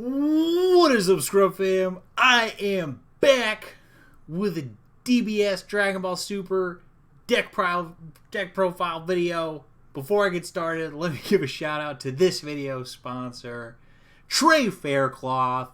What is up, Scrub Fam? I am back with a DBS Dragon Ball Super deck profile video. Before I get started, let me give a shout out to this video sponsor, Trey Faircloth,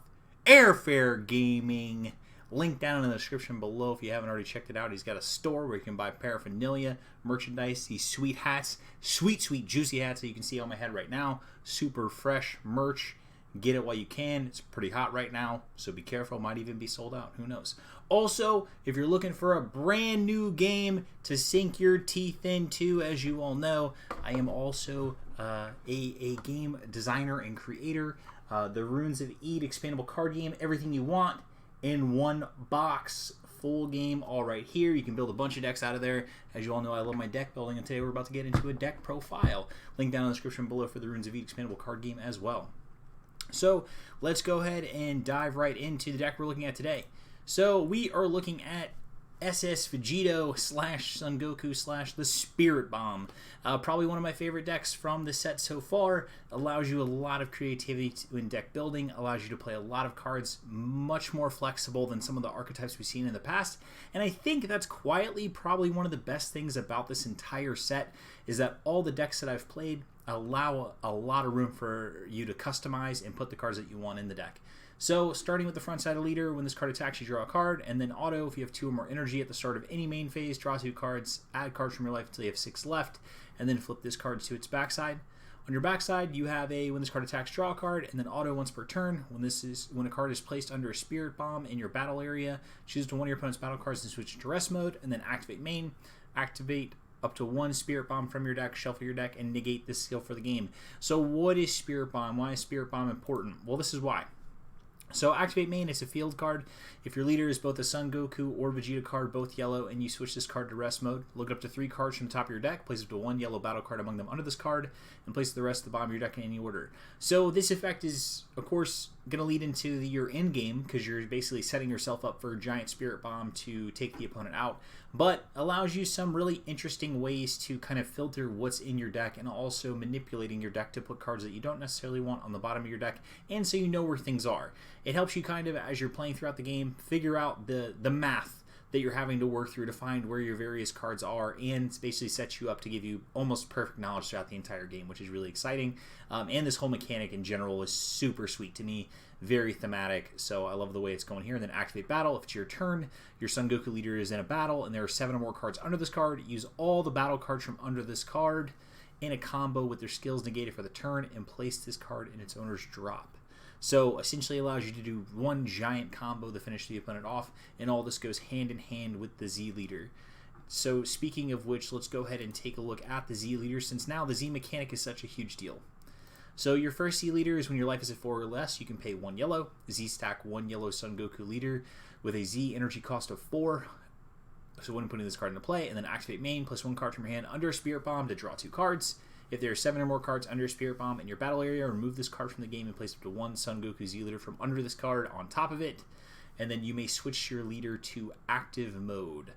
Airfare Gaming. Link down in the description below if you haven't already checked it out. He's got a store where you can buy paraphernalia, merchandise, these sweet hats, sweet juicy hats that you can see on my head right now. Super fresh merch. Get it while you can. It's pretty hot right now, so be careful. Might even be sold out. Who knows? Also, if you're looking for a brand new game to sink your teeth into, as you all know, I am also a game designer and creator. The Runes of Eid expandable card game, everything you want in one box. Full game all right here. You can build a bunch of decks out of there. As you all know, I love my deck building, and today we're about to get into a deck profile. Link down in the description below for the Runes of Eid expandable card game as well. So let's go ahead and dive right into the deck we're looking at today. So we are looking at SS Vegito / Son Goku / the Spirit Bomb. Probably one of my favorite decks from the set so far. Allows you a lot of creativity in deck building. Allows you to play a lot of cards, much more flexible than some of the archetypes we've seen in the past. And I think that's quietly probably one of the best things about this entire set is that all the decks that I've played allow a lot of room for you to customize and put the cards that you want in the deck. So starting with the front side of leader, when this card attacks you draw a card, and then auto if you have 2 or more energy at the start of any main phase, draw 2 cards, add cards from your life until you have 6 left, and then flip this card to its backside. On your backside, you have when this card attacks, draw a card, and then auto once per turn. When a card is placed under a Spirit Bomb in your battle area, choose to one of your opponent's battle cards and switch to rest mode, and then activate main. Activate up to 1 Spirit Bomb from your deck, shuffle your deck, and negate this skill for the game. So what is Spirit Bomb? Why is Spirit Bomb important? Well, this is why. So activate main, it's a field card. If your leader is both a Son Goku or Vegeta card, both yellow, and you switch this card to rest mode, look up to 3 cards from the top of your deck, place up to 1 yellow battle card among them under this card, and place the rest at the bottom of your deck in any order. So this effect is, of course, going to lead into your end game, because you're basically setting yourself up for a giant Spirit Bomb to take the opponent out, but allows you some really interesting ways to kind of filter what's in your deck, and also manipulating your deck to put cards that you don't necessarily want on the bottom of your deck, and so you know where things are. It helps you kind of, as you're playing throughout the game, figure out the math that you're having to work through to find where your various cards are, and basically sets you up to give you almost perfect knowledge throughout the entire game, which is really exciting. And this whole mechanic in general is super sweet to me, very thematic, so I love the way it's going here. And then activate battle. If it's your turn, your Son Goku leader is in a battle, and there are 7 or more cards under this card. Use all the battle cards from under this card in a combo with their skills negated for the turn, and place this card in its owner's drop. So essentially allows you to do one giant combo to finish the opponent off, and all this goes hand in hand with the Z leader. So speaking of which, let's go ahead and take a look at the Z leader, since now the Z mechanic is such a huge deal. So your first Z leader is when your life is at 4 or less, you can pay 1 yellow. Z stack 1 yellow Son Goku leader with a Z energy cost of 4. So when putting this card into play, and then activate main, plus 1 card from your hand under a Spirit Bomb to draw 2 cards. If there are 7 or more cards under a Spirit Bomb in your battle area, remove this card from the game and place up to 1 Son Goku Z leader from under this card on top of it. And then you may switch your leader to active mode,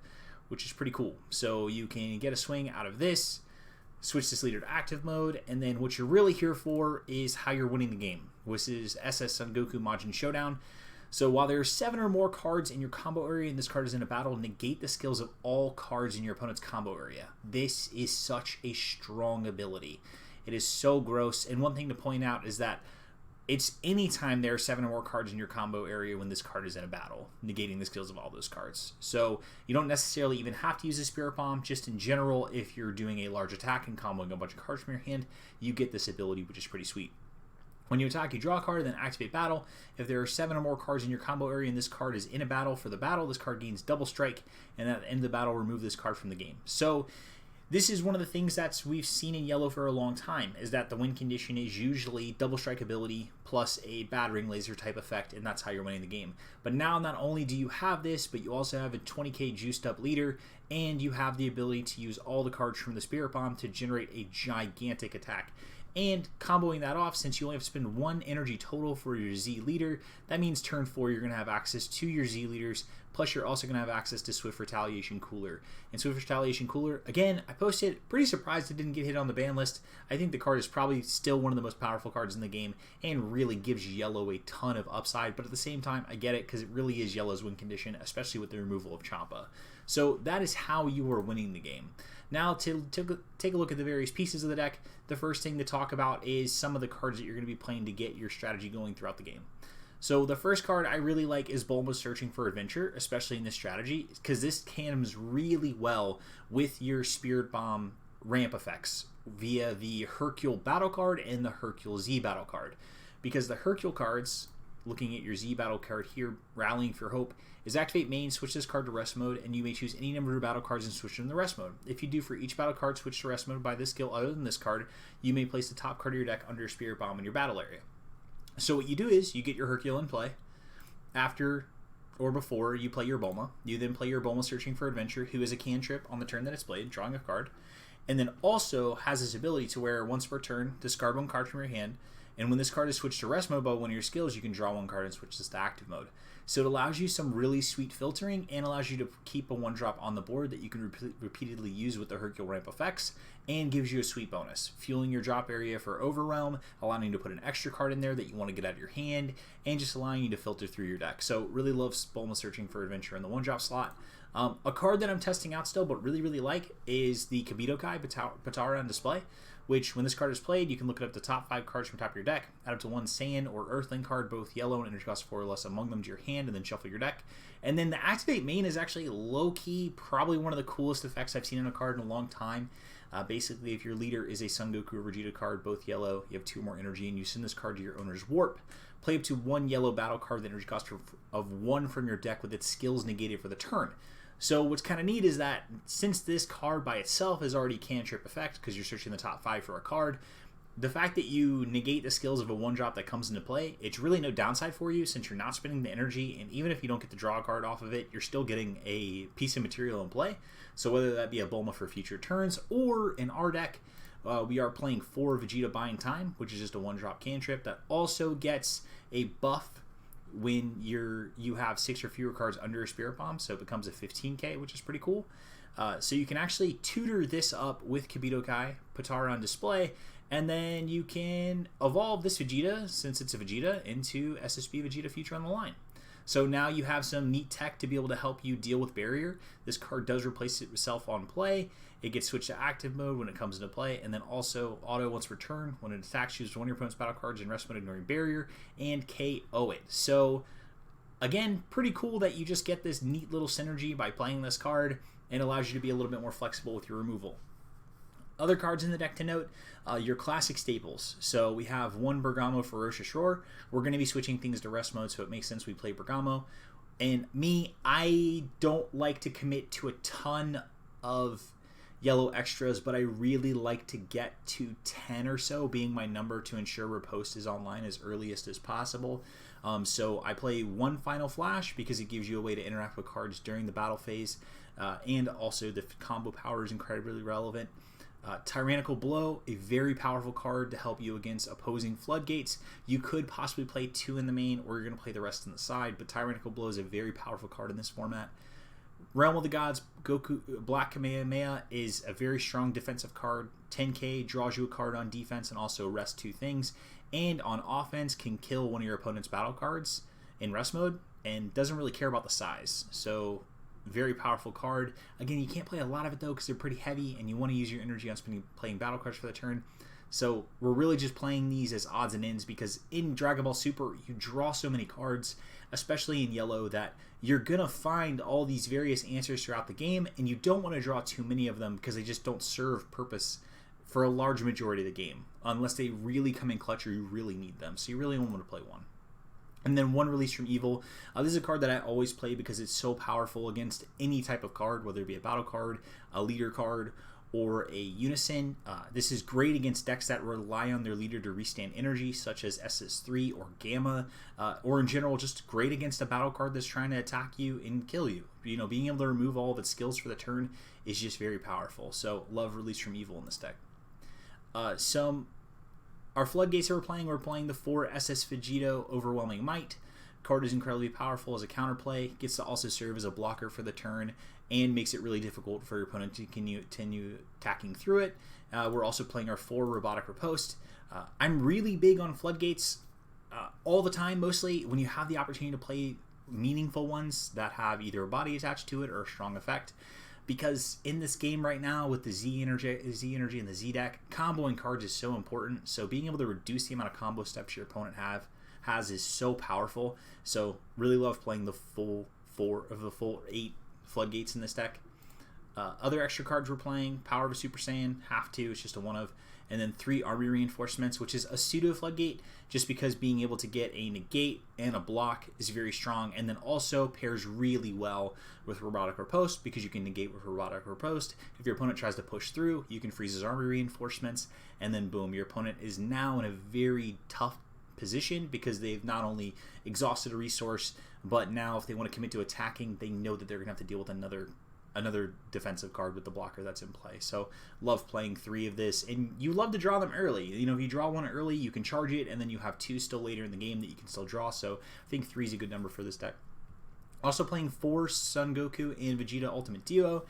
which is pretty cool. So you can get a swing out of this, switch this leader to active mode, and then what you're really here for is how you're winning the game. This is SS Son Goku Majin Showdown. So while there are 7 or more cards in your combo area and this card is in a battle, negate the skills of all cards in your opponent's combo area. This is such a strong ability. It is so gross, and one thing to point out is that it's anytime there are 7 or more cards in your combo area when this card is in a battle, negating the skills of all those cards. So you don't necessarily even have to use a Spirit Bomb. Just in general, if you're doing a large attack and comboing a bunch of cards from your hand, you get this ability, which is pretty sweet. When you attack, you draw a card, then activate battle. If there are 7 or more cards in your combo area and this card is in a battle, for the battle, this card gains double strike, and at the end of the battle, remove this card from the game. So this is one of the things that we've seen in yellow for a long time, is that the win condition is usually double strike ability plus a battering laser type effect, and that's how you're winning the game. But now not only do you have this, but you also have a 20k juiced up leader, and you have the ability to use all the cards from the Spirit Bomb to generate a gigantic attack. And comboing that off, since you only have to spend 1 energy total for your Z leader, that means turn 4 you're going to have access to your Z leaders, plus you're also going to have access to Swift Retaliation Cooler. And Swift Retaliation Cooler, again, I posted, pretty surprised it didn't get hit on the ban list. I think the card is probably still one of the most powerful cards in the game and really gives yellow a ton of upside, but at the same time, I get it because it really is yellow's win condition, especially with the removal of Champa. So that is how you are winning the game. Now, to take a look at the various pieces of the deck, the first thing to talk about is some of the cards that you're going to be playing to get your strategy going throughout the game. So the first card I really like is Bulma's Searching for Adventure, especially in this strategy, because this tandems really well with your Spirit Bomb ramp effects via the Hercule battle card and the Hercule Z battle card. Because the Hercule cards, looking at your Z battle card here, Rallying for Hope, is activate main, switch this card to rest mode, and you may choose any number of battle cards and switch them to rest mode. If you do for each battle card switch to rest mode by this skill other than this card, you may place the top card of your deck under a Spirit Bomb in your battle area. So what you do is you get your Hercule in play. After or before you play your Bulma, you then play your Bulma Searching for Adventure, who is a cantrip on the turn that it's played, drawing a card, and then also has this ability to where once per turn, discard 1 card from your hand, and when this card is switched to rest mode by one of your skills, you can draw 1 card and switch this to active mode. So it allows you some really sweet filtering and allows you to keep a 1-drop on the board that you can repeatedly use with the Hercule ramp effects, and gives you a sweet bonus, fueling your drop area for Overwhelm, allowing you to put an extra card in there that you want to get out of your hand, and just allowing you to filter through your deck. So really love Bulma Searching for Adventure in the 1-drop slot. A card that I'm testing out still but really like is the Kibito Kai Patara on display, which when this card is played, you can look up the top 5 cards from top of your deck, add up to 1 Saiyan or Earthling card, both yellow and energy cost 4 or less among them to your hand, and then shuffle your deck. And then the Activate Main is actually low-key, probably one of the coolest effects I've seen in a card in a long time. Basically, if your leader is a Son Goku or Vegeta card, both yellow, you have 2 more energy, and you send this card to your owner's Warp. Play up to 1 yellow battle card with the energy cost of 1 from your deck with its skills negated for the turn. So what's kind of neat is that since this card by itself is already cantrip effect, because you're searching the top 5 for a card, the fact that you negate the skills of a 1-drop that comes into play, it's really no downside for you since you're not spending the energy, and even if you don't get to draw a card off of it, you're still getting a piece of material in play. So whether that be a Bulma for future turns, or in our deck, we are playing 4 Vegeta Buying Time, which is just a 1-drop cantrip that also gets a buff when you have 6 or fewer cards under a Spirit Bomb, so it becomes a 15k, which is pretty cool. So you can actually tutor this up with Kibito Kai Patara on display, and then you can evolve this Vegeta, since it's a Vegeta, into SSB Vegeta Future on the line. So now you have some neat tech to be able to help you deal with Barrier. This card does replace itself on play. It gets switched to active mode when it comes into play, and then also auto once per turn. When it attacks, choose 1 of your opponent's battle cards in rest mode ignoring Barrier, and KO it. So again, pretty cool that you just get this neat little synergy by playing this card, and allows you to be a little bit more flexible with your removal. Other cards in the deck to note, your classic staples. So we have 1 Bergamo Ferocious Roar. We're going to be switching things to rest mode, so it makes sense we play Bergamo. And me, I don't like to commit to a ton of yellow extras, but I really like to get to 10 or so being my number to ensure Riposte is online as earliest as possible. So I play 1 Final Flash because it gives you a way to interact with cards during the battle phase, and also the combo power is incredibly relevant. Tyrannical Blow, a very powerful card to help you against opposing floodgates. You could possibly play 2 in the main, or you're going to play the rest on the side, but Tyrannical Blow is a very powerful card in this format. Realm of the Gods, Goku Black Kamehameha is a very strong defensive card. 10k, draws you a card on defense and also rest 2 things. And on offense, can kill one of your opponent's battle cards in rest mode, and doesn't really care about the size. So very powerful card. Again, you can't play a lot of it though because they're pretty heavy, and you want to use your energy on playing battle cards for the turn. So we're really just playing these as odds and ends, because in Dragon Ball Super you draw so many cards, especially in yellow, that you're gonna find all these various answers throughout the game, and you don't want to draw too many of them because they just don't serve purpose for a large majority of the game unless they really come in clutch or you really need them. So you really only want to play 1. And then 1 Release from Evil. This is a card that I always play because it's so powerful against any type of card, whether it be a battle card, a leader card, or a unison. This is great against decks that rely on their leader to restand energy, such as SS3 or Gamma, or in general just great against a battle card that's trying to attack you and kill you. You know, being able to remove all of its skills for the turn is just very powerful. So love Release from Evil in this deck. Some Our floodgates that we're playing the 4 SS Vegito Overwhelming Might. Card is incredibly powerful as a counterplay, gets to also serve as a blocker for the turn, and makes it really difficult for your opponent to continue attacking through it. We're also playing our 4 Robotic Riposte. I'm really big on floodgates all the time, mostly when you have the opportunity to play meaningful ones that have either a body attached to it or a strong effect. Because in this game right now with the Z energy and the Z deck, comboing cards is so important. So being able to reduce the amount of combo steps your opponent has is so powerful. So really love playing the full 8 floodgates in this deck. Other extra cards we're playing: Power of a Super Saiyan, have to, it's just a 1 of, and then 3 Army Reinforcements, which is a pseudo floodgate, just because being able to get a negate and a block is very strong, and then also pairs really well with Robotic Riposte, because you can negate with Robotic Riposte. If your opponent tries to push through, you can freeze his Army Reinforcements, and then boom, your opponent is now in a very tough position, because they've not only exhausted a resource, but now if they want to commit to attacking, they know that they're going to have to deal with another defensive card with the blocker that's in play. So love playing 3 of this, and you love to draw them early. You know, if you draw 1 early, you can charge it, and then you have 2 still later in the game that you can still draw. So I think 3 is a good number for this deck. Also playing 4 Son Goku and Vegeta Ultimate Duo.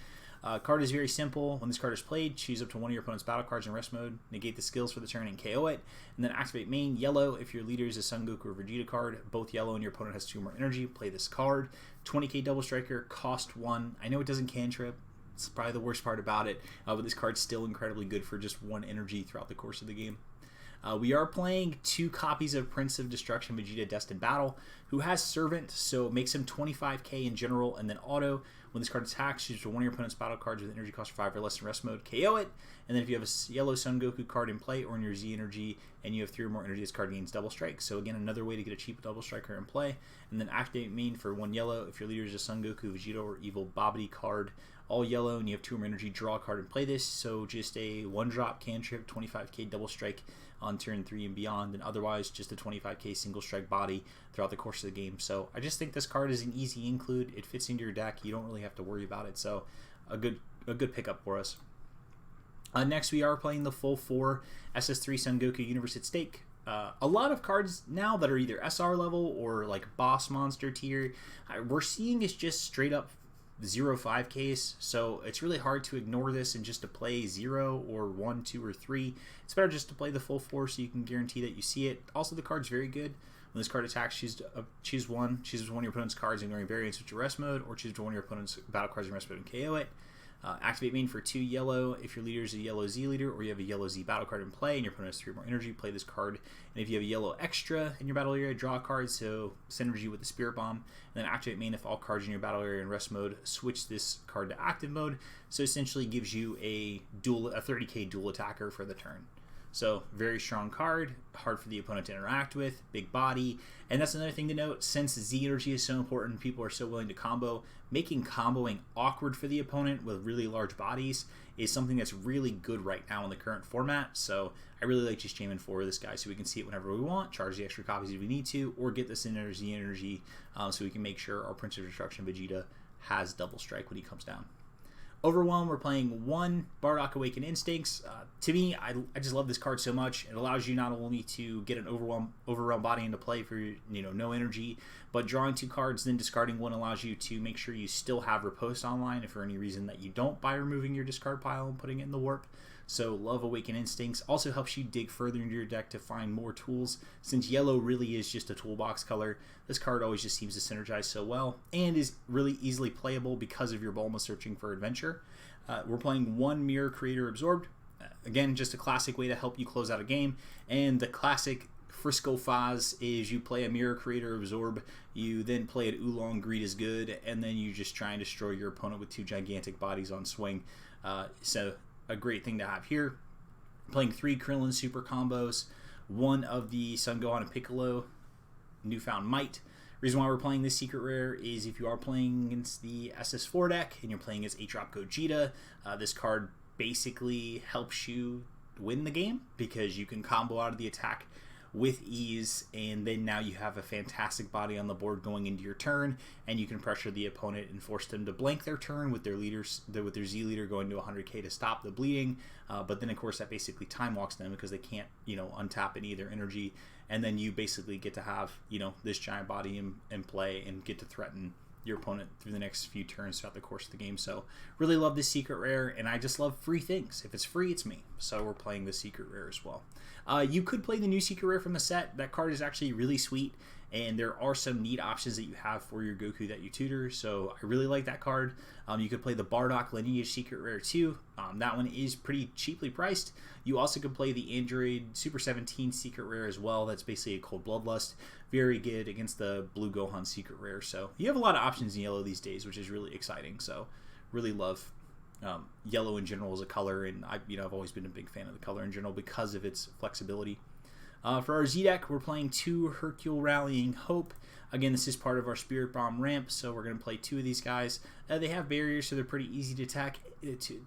Card is very simple. When this card is played, choose up to 1 of your opponent's battle cards in rest mode, negate the skills for the turn, and KO it. And then activate main yellow. If your leader is a Son Goku or Vegeta card, both yellow and your opponent has 2 more energy, play this card. 20k Double Striker, cost 1. I know it doesn't cantrip. It's probably the worst part about it, but this card's still incredibly good for just 1 energy throughout the course of the game. We are playing 2 copies of Prince of Destruction Vegeta Destined Battle, who has Servant, so it makes him 25k in general, and then auto. When this card attacks, choose 1 of your opponent's battle cards with energy cost 5 or less in rest mode, KO it. And then if you have a yellow Son Goku card in play or in your Z energy, and you have 3 or more energy, this card gains Double Strike. So again, another way to get a cheap Double Striker in play. And then activate main for 1 yellow. If your leader is a Son Goku, Vegeta, or Evil Bobbity card, all yellow, and you have 2 or more energy, draw a card and play this. So just a 1-drop cantrip, 25k Double Strike on turn 3 and beyond, and otherwise just a 25k single strike body throughout the course of the game. So I just think this card is an easy include. It fits into your deck. You don't really have to worry about it. So a good pickup for us. Next, we are playing the full 4 SS3 Son Goku Universe at Stake. A lot of cards now that are either SR level or like boss monster tier, we're seeing is just straight up 0.5Ks, so it's really hard to ignore this and just to play 0 or 1, 2, or 3. It's better just to play the full 4 so you can guarantee that you see it. Also, the card's very good. When this card attacks, choose one of your opponent's cards ignoring variants with your rest mode, or choose 1 of your opponent's battle cards in rest mode and KO it. Activate main for 2 yellow. If your leader is a yellow Z leader, or you have a yellow Z battle card in play and your opponent has 3 more energy, play this card. And if you have a yellow extra in your battle area, draw a card, so synergy with the Spirit Bomb. And then activate main if all cards in your battle area in rest mode, switch this card to active mode. So essentially gives you a 30k dual attacker for the turn. So very strong card, hard for the opponent to interact with, big body. And that's another thing to note, since Z energy is so important, people are so willing to combo, making comboing awkward for the opponent with really large bodies is something that's really good right now in the current format. So I really like just jamming for this guy so we can see it whenever we want, charge the extra copies if we need to, or get this in our Z energy so we can make sure our Prince of Destruction Vegeta has Double Strike when he comes down. Overwhelm, we're playing 1 Bardock Awakened Instincts. To me, I just love this card so much. It allows you not only to get an overwhelm body into play for no energy, but drawing 2 cards, then discarding 1 allows you to make sure you still have Riposte online if for any reason that you don't, by removing your discard pile and putting it in the warp. So love Awakened Instincts. Also helps you dig further into your deck to find more tools. Since yellow really is just a toolbox color, this card always just seems to synergize so well and is really easily playable because of your Bulma searching for adventure. We're playing 1 Mirror Creator Absorbed. Again, just a classic way to help you close out a game. And the classic Frisco Foz is you play a Mirror Creator Absorb, you then play an Oolong Greed is good, and then you just try and destroy your opponent with 2 gigantic bodies on swing. So a great thing to have here. Playing 3 Krillin Super combos, 1 of the Son Gohan and Piccolo Newfound Might. Reason why we're playing this secret rare is if you are playing against the SS4 deck and you're playing as 8-drop Gogeta, this card basically helps you win the game because you can combo out of the attack with ease, and then now you have a fantastic body on the board going into your turn, and you can pressure the opponent and force them to blank their turn with their Z leader going to 100k to stop the bleeding. But then of course that basically time walks them because they can't untap any of their energy, and then you basically get to have this giant body in play and get to threaten your opponent through the next few turns throughout the course of the game. So really love this secret rare, and I just love free things. If it's free, it's me. So we're playing the secret rare as well. You could play the new secret rare from the set. That card is actually really sweet, and there are some neat options that you have for your Goku that you tutor. So I really like that card. You could play the Bardock Lineage secret rare too. That one is pretty cheaply priced. You also could play the Android Super 17 secret rare as well. That's basically a Cold Bloodlust. Very good against the Blue Gohan secret rare. So you have a lot of options in yellow these days, which is really exciting. So really love yellow in general as a color, and I've always been a big fan of the color in general because of its flexibility. For our Z deck, we're playing 2 Hercule Rallying Hope. Again, this is part of our Spirit Bomb ramp, so we're going to play 2 of these guys. They have barriers, so they're pretty easy to attack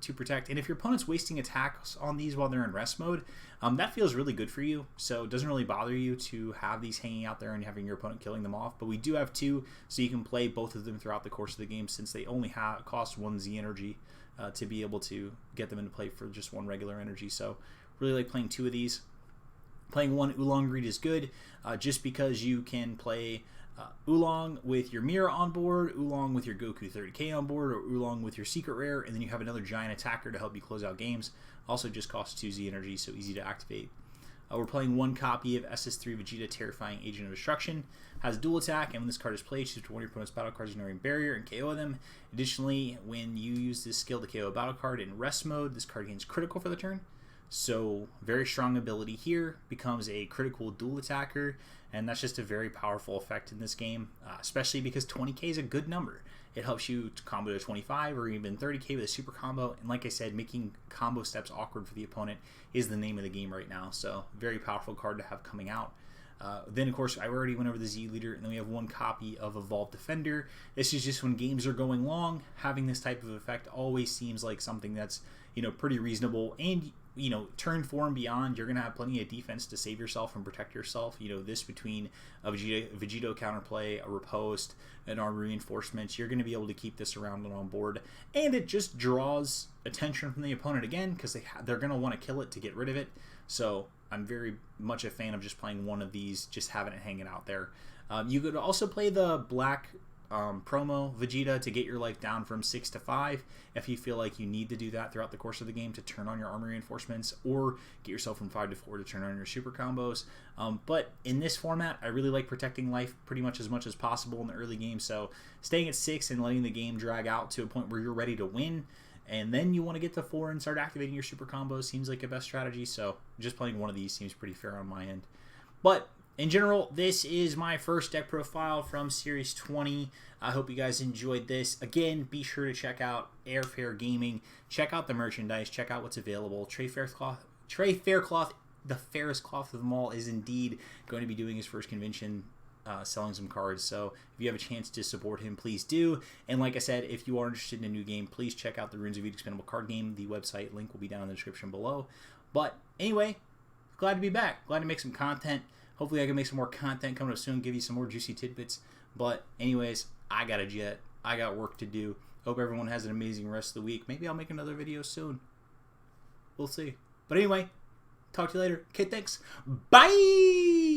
to protect. And if your opponent's wasting attacks on these while they're in rest mode, that feels really good for you. So it doesn't really bother you to have these hanging out there and having your opponent killing them off. But we do have 2, so you can play both of them throughout the course of the game, since they only cost 1 Z energy to be able to get them into play for just 1 regular energy. So really like playing 2 of these. Playing 1 Oolong Greed is good, just because you can play Oolong with your Mirror on board, Oolong with your Goku 30k on board, or Oolong with your Secret Rare, and then you have another giant attacker to help you close out games. Also just costs 2 Z energy, so easy to activate. We're playing 1 copy of SS3 Vegeta Terrifying Agent of Destruction. Has dual attack, and when this card is played, choose one of your opponent's battle cards ignoring barrier and KO them. Additionally, when you use this skill to KO a battle card in rest mode, this card gains critical for the turn. So very strong ability here, becomes a critical dual attacker, and that's just a very powerful effect in this game, especially because 20k is a good number. It helps you to combo to 25 or even 30k with a super combo, and like I said, making combo steps awkward for the opponent is the name of the game right now, so very powerful card to have coming out. Then of course I already went over the Z leader, and then we have 1 copy of Evolved Defender. This is just when games are going long, having this type of effect always seems like something that's pretty reasonable, and turn 4 and beyond, you're going to have plenty of defense to save yourself and protect yourself. This between a Vegito counterplay, a riposte, an armor reinforcement, you're going to be able to keep this around and on board. And it just draws attention from the opponent again, because they're going to want to kill it to get rid of it. So I'm very much a fan of just playing 1 of these, just having it hanging out there. You could also play the black promo Vegeta to get your life down from 6 to 5 if you feel like you need to do that throughout the course of the game to turn on your armor reinforcements, or get yourself from 5 to 4 to turn on your super combos. But in this format, I really like protecting life pretty much as possible in the early game, so staying at 6 and letting the game drag out to a point where you're ready to win, and then you want to get to 4 and start activating your super combos seems like a best strategy. So just playing 1 of these seems pretty fair on my end. But in general, this is my first deck profile from Series 20. I hope you guys enjoyed this. Again, be sure to check out Airfare Gaming. Check out the merchandise. Check out what's available. Trey Faircloth, the fairest cloth of them all, is indeed going to be doing his first convention, selling some cards. So if you have a chance to support him, please do. And like I said, if you are interested in a new game, please check out the Runes of Eve Expendable card game. The website link will be down in the description below. But anyway, glad to be back. Glad to make some content. Hopefully I can make some more content coming up soon, give you some more juicy tidbits. But anyways, I got a jet. I got work to do. Hope everyone has an amazing rest of the week. Maybe I'll make another video soon. We'll see. But anyway, talk to you later. Okay, thanks. Bye!